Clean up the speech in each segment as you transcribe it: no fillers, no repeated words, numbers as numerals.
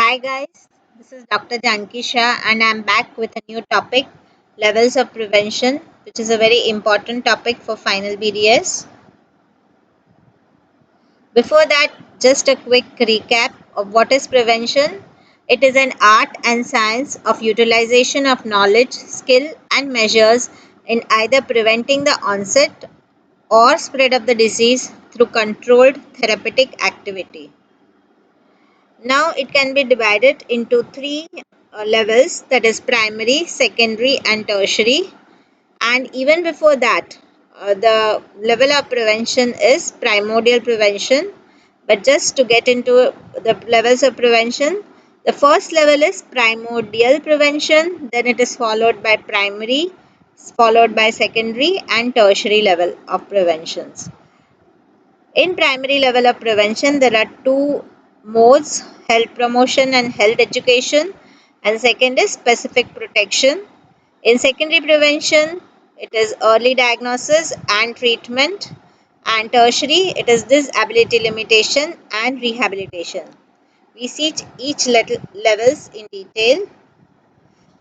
Hi guys, this is Dr. Janki Shah and I'm back with a new topic, levels of prevention, which is a very important topic for final BDS. Before that, just a quick recap of what is prevention. It is an art and science of utilization of knowledge, skill and measures in either preventing the onset or spread of the disease through controlled therapeutic activity. Now it can be divided into three levels, that is primary, secondary and tertiary. And even before that, the level of prevention is primordial prevention. But just to get into the levels of prevention, the first level is primordial prevention, then it is followed by primary, followed by secondary and tertiary level of preventions. In primary level of prevention, there are two modes, health promotion and health education, and second is specific protection. In secondary prevention, it is early diagnosis and treatment, and tertiary, it is disability limitation and rehabilitation. We see each levels in detail.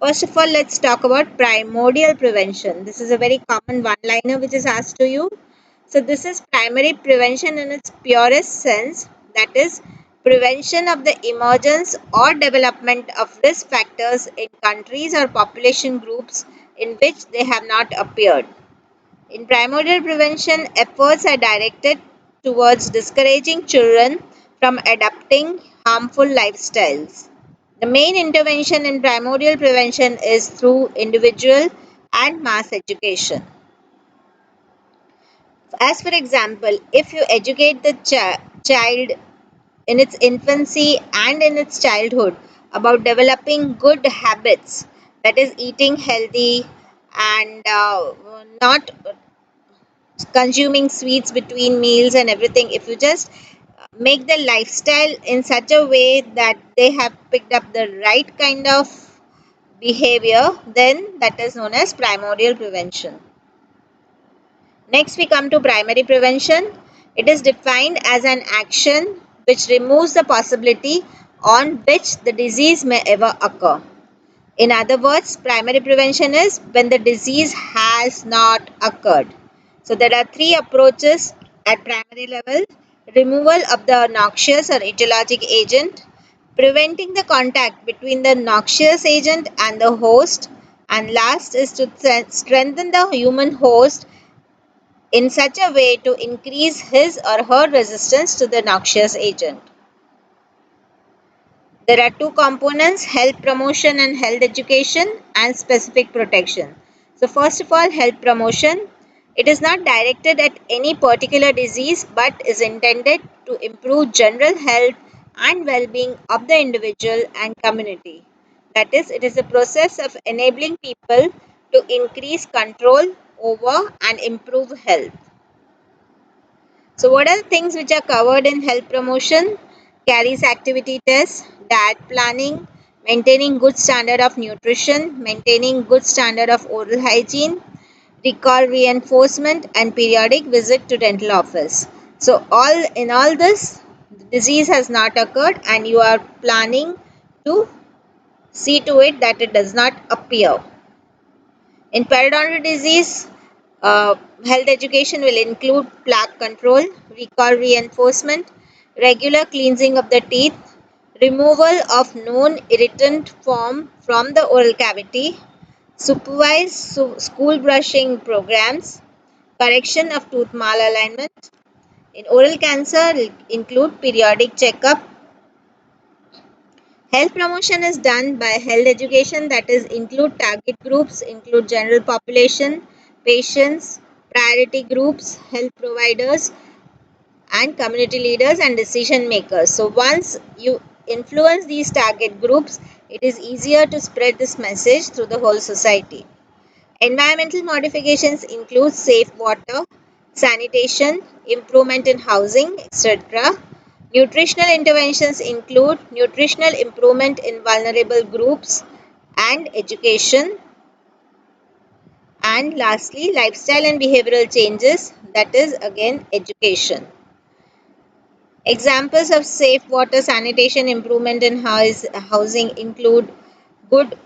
First of all, let's talk about primordial prevention. This is a very common one-liner which is asked to you. So this is primary prevention in its purest sense, that is prevention of the emergence or development of risk factors in countries or population groups in which they have not appeared. In primordial prevention, efforts are directed towards discouraging children from adopting harmful lifestyles. The main intervention in primordial prevention is through individual and mass education. As for example, if you educate the child in its infancy and in its childhood about developing good habits, that is eating healthy and not consuming sweets between meals and everything, if you just make the lifestyle in such a way that they have picked up the right kind of behavior, then that is known as primordial prevention. Next, we come to primary prevention. It is defined as an action which removes the possibility on which the disease may ever occur. In other words, primary prevention is when the disease has not occurred. So, there are three approaches at primary level: removal of the noxious or etiologic agent, preventing the contact between the noxious agent and the host, and last is to strengthen the human host in such a way to increase his or her resistance to the noxious agent. There are two components, health promotion and health education, and specific protection. So, first of all, health promotion. It is not directed at any particular disease but is intended to improve general health and well being of the individual and community. That is, it is a process of enabling people to increase control over and improve health. So, what are the things which are covered in health promotion? Carries activity tests, diet planning, maintaining good standard of nutrition, maintaining good standard of oral hygiene, recall reinforcement, and periodic visit to dental office. So, all in all this, the disease has not occurred, and you are planning to see to it that it does not appear. In periodontal disease, health education will include plaque control, recall reinforcement, regular cleansing of the teeth, removal of known irritant form from the oral cavity, supervised school brushing programs, correction of tooth malalignment. In oral cancer, will include periodic checkup. Health promotion is done by health education, that is include target groups, include general population, patients, priority groups, health providers and community leaders and decision makers. So once you influence these target groups, it is easier to spread this message through the whole society. Environmental modifications include safe water, sanitation, improvement in housing, etc. Nutritional interventions include nutritional improvement in vulnerable groups and education. And lastly, lifestyle and behavioral changes, that is again education. Examples of safe water sanitation improvement in housing include good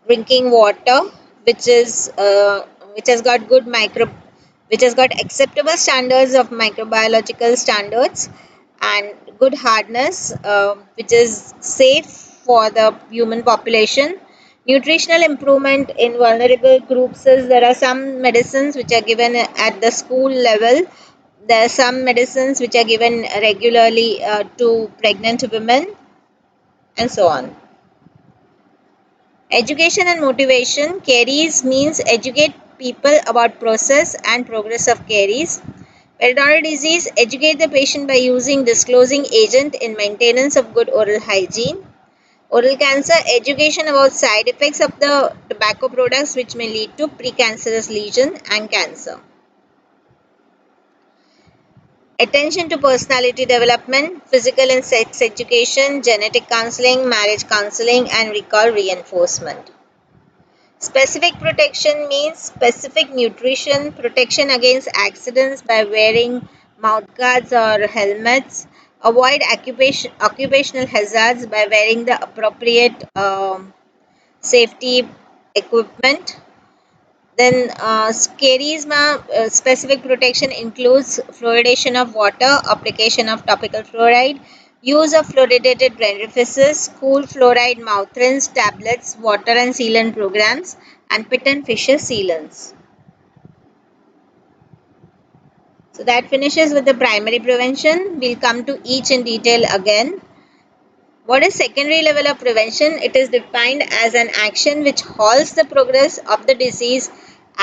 drinking water, which is which has got good micro, which has got acceptable standards of microbiological standards, and good hardness, which is safe for the human population. Nutritional improvement in vulnerable groups is there are some medicines which are given at the school level. There are some medicines which are given regularly to pregnant women, and so on. Education and motivation. Caries means educate people about process and progress of caries. Periodontal disease. Educate the patient by using disclosing agent in maintenance of good oral hygiene. Oral cancer. Education about side effects of the tobacco products which may lead to precancerous lesion and cancer. Attention to personality development, physical and sex education, genetic counseling, marriage counseling, and recall reinforcement. Specific protection means specific nutrition, protection against accidents by wearing mouth guards or helmets, avoid occupational hazards by wearing the appropriate safety equipment. Then, scarisma specific protection includes fluoridation of water, application of topical fluoride, use of fluoridated dentifrices, cool fluoride mouth rinse, tablets, water and sealant programs, and pit and fissure sealants. So that finishes with the primary prevention. We'll come to each in detail again. What is secondary level of prevention? It is defined as an action which halts the progress of the disease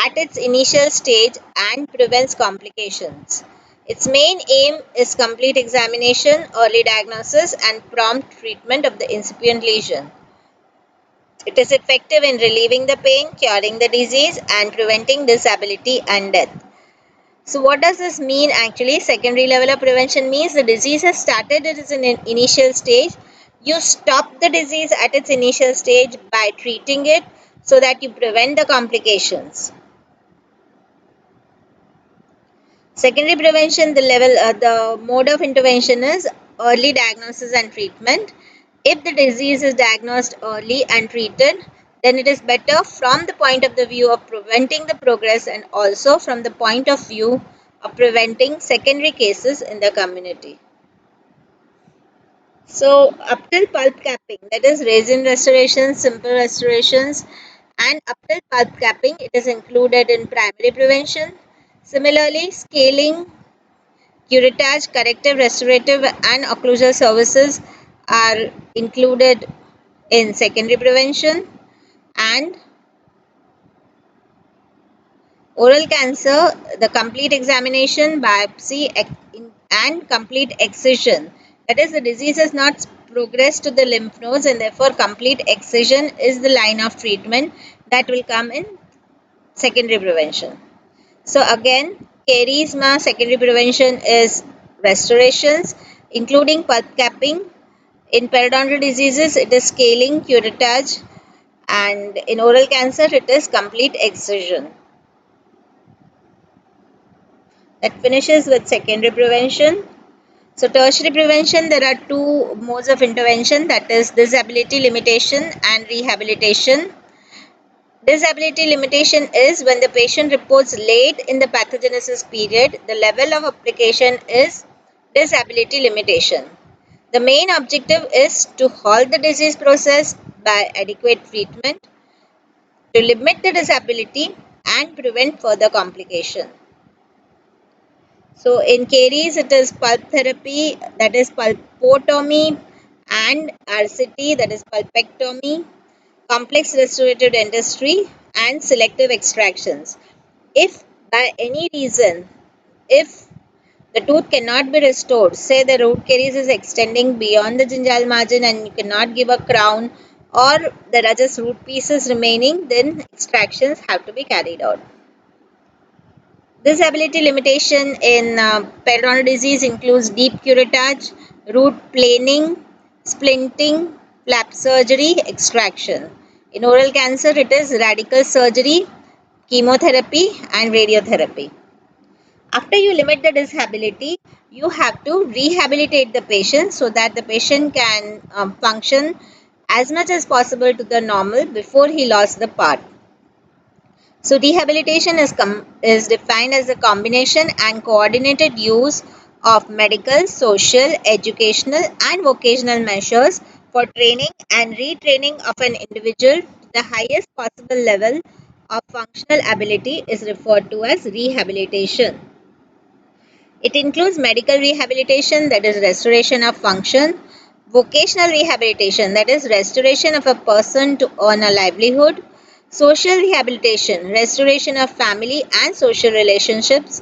at its initial stage and prevents complications. Its main aim is complete examination, early diagnosis, and prompt treatment of the incipient lesion. It is effective in relieving the pain, curing the disease, and preventing disability and death. So, what does this mean actually? Secondary level of prevention means the disease has started at its initial stage. You stop the disease at its initial stage by treating it so that you prevent the complications. Secondary prevention, the mode of intervention is early diagnosis and treatment. If the disease is diagnosed early and treated, then it is better from the point of the view of preventing the progress and also from the point of view of preventing secondary cases in the community. So, up till pulp capping, that is resin restoration, simple restorations, and up till pulp capping, it is included in primary prevention. Similarly, scaling, curettage, corrective, restorative, and occlusal services are included in secondary prevention. And oral cancer, the complete examination, biopsy, and complete excision. That is, the disease has not progressed to the lymph nodes, and therefore, complete excision is the line of treatment that will come in secondary prevention. So, again, caries secondary prevention is restorations, including pulp capping. In periodontal diseases, it is scaling, curettage, and in oral cancer, it is complete excision. That finishes with secondary prevention. So, tertiary prevention, there are two modes of intervention, that is disability limitation and rehabilitation. Disability limitation is when the patient reports late in the pathogenesis period, the level of application is disability limitation. The main objective is to halt the disease process by adequate treatment, to limit the disability and prevent further complication. So in caries, it is pulp therapy, that is pulpotomy, and RCT, that is pulpectomy, complex restorative dentistry, and selective extractions. If by any reason, if the tooth cannot be restored, say the root caries is extending beyond the gingival margin and you cannot give a crown, or there are just root pieces remaining, then extractions have to be carried out. Disability limitation in periodontal disease includes deep curettage, root planing, splinting, flap surgery, extraction. In oral cancer, it is radical surgery, chemotherapy, and radiotherapy. After you limit the disability, you have to rehabilitate the patient so that the patient can function as much as possible to the normal before he lost the part. So rehabilitation is defined as the combination and coordinated use of medical, social, educational and vocational measures for training and retraining of an individual to the highest possible level of functional ability is referred to as rehabilitation. It includes medical rehabilitation, that is restoration of function, vocational rehabilitation, that is restoration of a person to earn a livelihood, social rehabilitation, restoration of family and social relationships,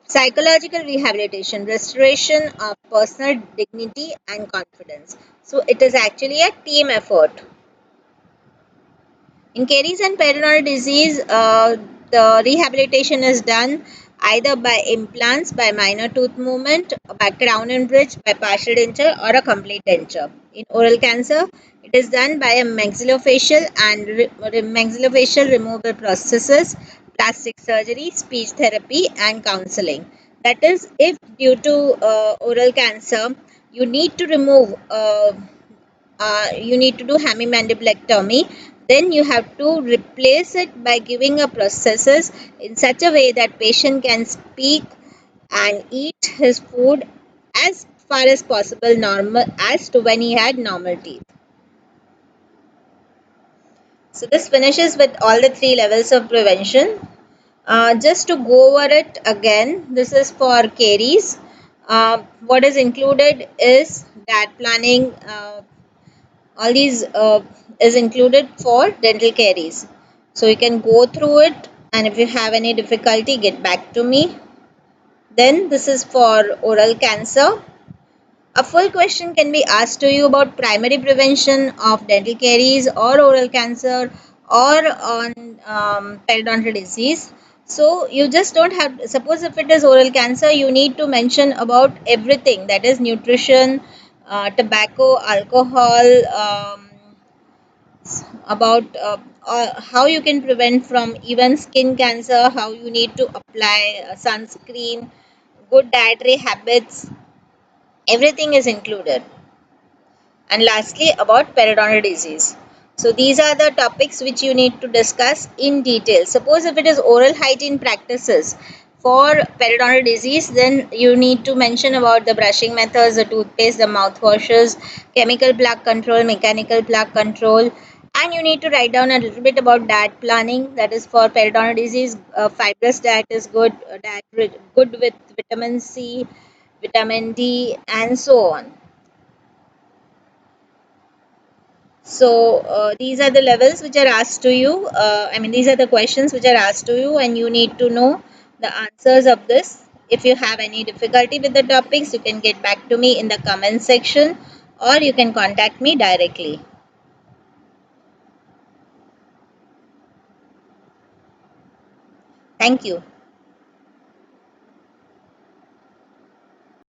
psychological rehabilitation, restoration of personal dignity and confidence. So it is actually a team effort. In caries and periodontal disease, the rehabilitation is done either by implants, by minor tooth movement, by crown and bridge, by partial denture, or a complete denture. In oral cancer, it is done by a maxillofacial and maxillofacial removal processes, plastic surgery, speech therapy, and counseling. That is, if due to oral cancer, you need to remove you need to do hemimandibulectomy, then you have to replace it by giving a prosthesis in such a way that patient can speak and eat his food as far as possible normal as to when he had normal teeth. So this finishes with all the three levels of prevention. Just to go over it again, this is for caries. What is included is that planning, all these is included for dental caries. So you can go through it, and if you have any difficulty, get back to me. Then this is for oral cancer. A full question can be asked to you about primary prevention of dental caries or oral cancer or on periodontal disease. So you just don't have, suppose if it is oral cancer, you need to mention about everything, that is nutrition, tobacco, alcohol, about how you can prevent from even skin cancer, how you need to apply sunscreen, good dietary habits, everything is included. And lastly, about periodontal disease. So these are the topics which you need to discuss in detail. Suppose if it is oral hygiene practices for periodontal disease, then you need to mention about the brushing methods, the toothpaste, the mouthwashes, chemical plaque control, mechanical plaque control, and you need to write down a little bit about diet planning. That is for periodontal disease. Fibrous diet is good. Good with vitamin C, vitamin D, and so on. So these are the levels which are asked to you. These are the questions which are asked to you, and you need to know the answers of this. If you have any difficulty with the topics, you can get back to me in the comment section, or you can contact me directly. Thank you.